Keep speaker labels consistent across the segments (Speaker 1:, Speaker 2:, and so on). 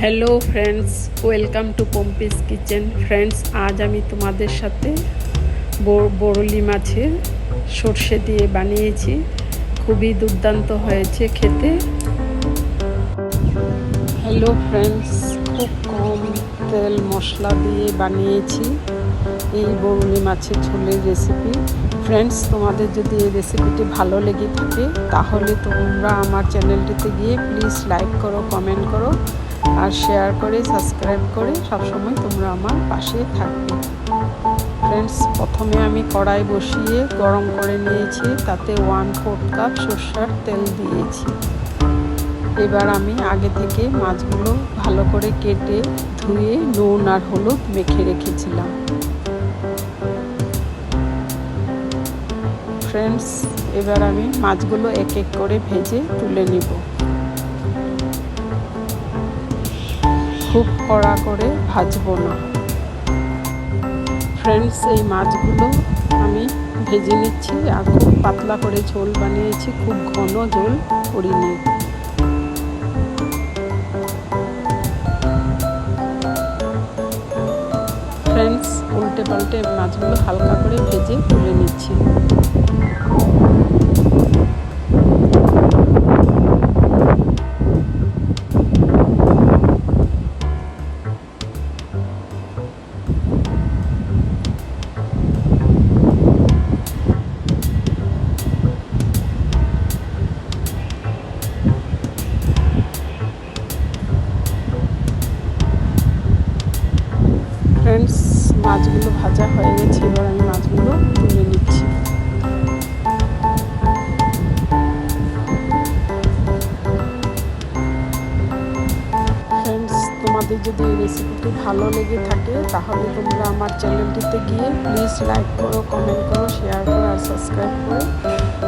Speaker 1: Hello friends, welcome to Pompi's kitchen. Friends, আজ আমি তোমাদের সাথে বরলি মাছের সর্ষে দিয়ে বানিয়েছি। খুবই দুর্দান্ত হয়েছে খেতে। হ্যালো ফ্রেন্ডস, খুব কম তেল মশলা দিয়ে বানিয়েছি এই বরলি মাছের ঝোলের রেসিপি। ফ্রেন্ডস, তোমাদের যদি এই রেসিপিটি ভালো লেগে থাকে তাহলে তোমরা আমার চ্যানেলটিতে গিয়ে প্লিজ লাইক করো, কমেন্ট করো আর শেয়ার করে সাবস্ক্রাইব করে সবসময় তোমরা আমার পাশে থাকবে। ফ্রেন্ডস, প্রথমে আমি কড়াই বসিয়ে গরম করে নিয়েছি, তাতে 1/4 কাপ সরষের তেল দিয়েছি। এবার আমি আগে থেকে মাছগুলো ভালো করে কেটে ধুয়ে নুন আর হলুদ মেখে রেখেছিলাম। ফ্রেন্ডস, এবার আমি মাছগুলো এক এক করে ভেজে তুলে নিব। খুব কড়া করে ভাজবো না। ফ্রেন্ডস, এই মাছগুলো আমি ভেজে নিচ্ছি আর খুব পাতলা করে ঝোল বানিয়েছি, খুব ঘন ঝোল করিনি। ফ্রেন্ডস, উল্টে পাল্টে মাছগুলো হালকা করে ভেজে তুলে নিচ্ছি। ফ্রেন্ডস, মাছগুলো ভাজা হয়ে গেছে, এবার আমি মাছগুলো তুলে নিচ্ছি। ফ্রেন্ডস, তোমাদের যদি এই রেসিপিটি ভালো লেগে থাকে তাহলে তোমরা আমার চ্যানেলটিতে গিয়ে প্লিজ লাইক করো, কমেন্ট করো, শেয়ার করো আর সাবস্ক্রাইব করে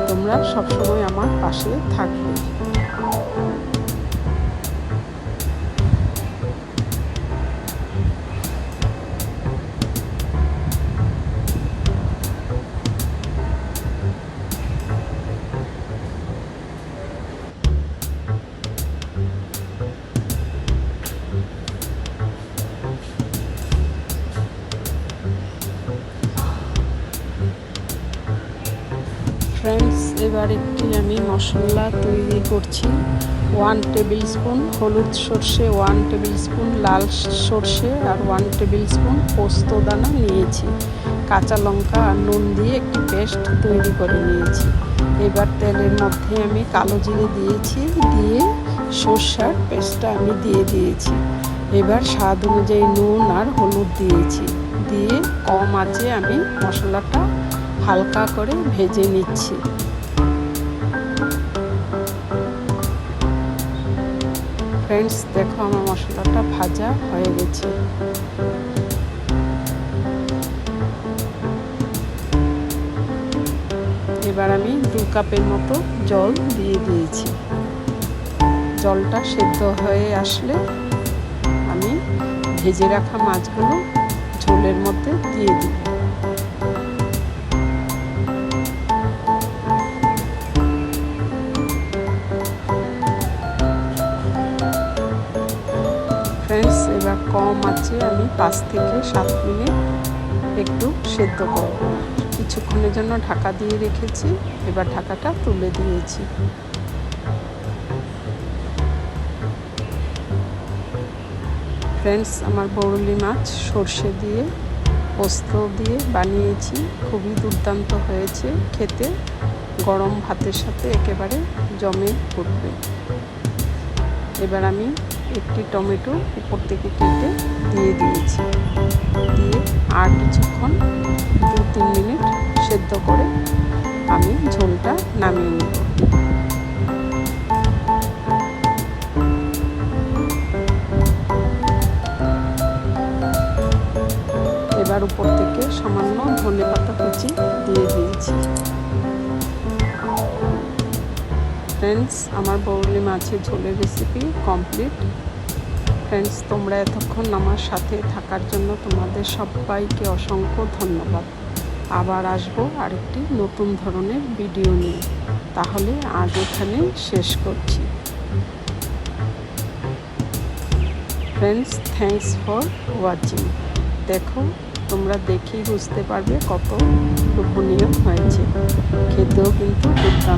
Speaker 1: তোমরা সবসময় আমার পাশে থাকবে। ফ্রেন্ডস, এবার একটি আমি মশলা তৈরি করছি। 1 টেবিল স্পুন হলুদ সর্ষে, 1 টেবিল স্পুন লাল সর্ষে আর 1 টেবিল স্পুন পোস্ত দানা নিয়েছি। কাঁচা লঙ্কা আর নুন দিয়ে একটি পেস্ট তৈরি করে নিয়েছি। এবার তেলের মধ্যে আমি কালো জিরে দিয়েছি, দিয়ে সর্ষের পেস্টটা আমি দিয়ে দিয়েছি। এবার স্বাদ অনুযায়ী নুন আর হলুদ দিয়েছি, দিয়ে কম আঁচে আমি মশলাটা হালকা করে ভেজে নিচ্ছি। ফ্রেন্ডস, দেখো আমার মশলাটা ভাজা হয়ে গেছে। এবার আমি 2 কাপের মতো জল দিয়ে দিয়েছি। জলটা সেদ্ধ হয়ে আসলে আমি ভেজে রাখা মাছগুলো ঝোলের মধ্যে দিয়ে দিব। ফ্রেন্ডস, এবার কম আছে আমি 5 থেকে 7 মিনিট একটু সেদ্ধ করব। কিছুক্ষণের জন্য ঢাকা দিয়ে রেখেছি, এবার ঢাকাটা তুলে দিয়েছি। ফ্রেন্ডস, আমার বরলি মাছ সর্ষে দিয়ে পোস্ত দিয়ে বানিয়েছি, খুবই দুর্দান্ত হয়েছে খেতে। গরম ভাতের সাথে একেবারে জমে উঠবে। এবার আমি একটি টমেটো উপর থেকে কেটে দিয়ে দিয়েছি, দিয়ে আর কিছুক্ষণ 2-3 মিনিট সেদ্ধ করে আমি ঝোলটা নামিয়ে নেব। এবার উপর থেকে সামান্য ধনেপাতা কুচি দিয়ে দিয়েছি। ফ্রেন্ডস, আমার বরলি মাছের ঝোলের রেসিপি কমপ্লিট। ফ্রেন্ডস, তোমরা এতক্ষণ আমার সাথে থাকার জন্য তোমাদের সবাইকে অসংখ্য ধন্যবাদ। আবার আসবো আরেকটি নতুন ধরনের ভিডিও নিয়ে। তাহলে আজ এখানে শেষ করছি। Friends, thanks for watching. দেখো, তোমরা দেখেই বুঝতে পারবে কত লোভনীয় হয়েছে, খেতেও কিন্তু দুর্দান্ত।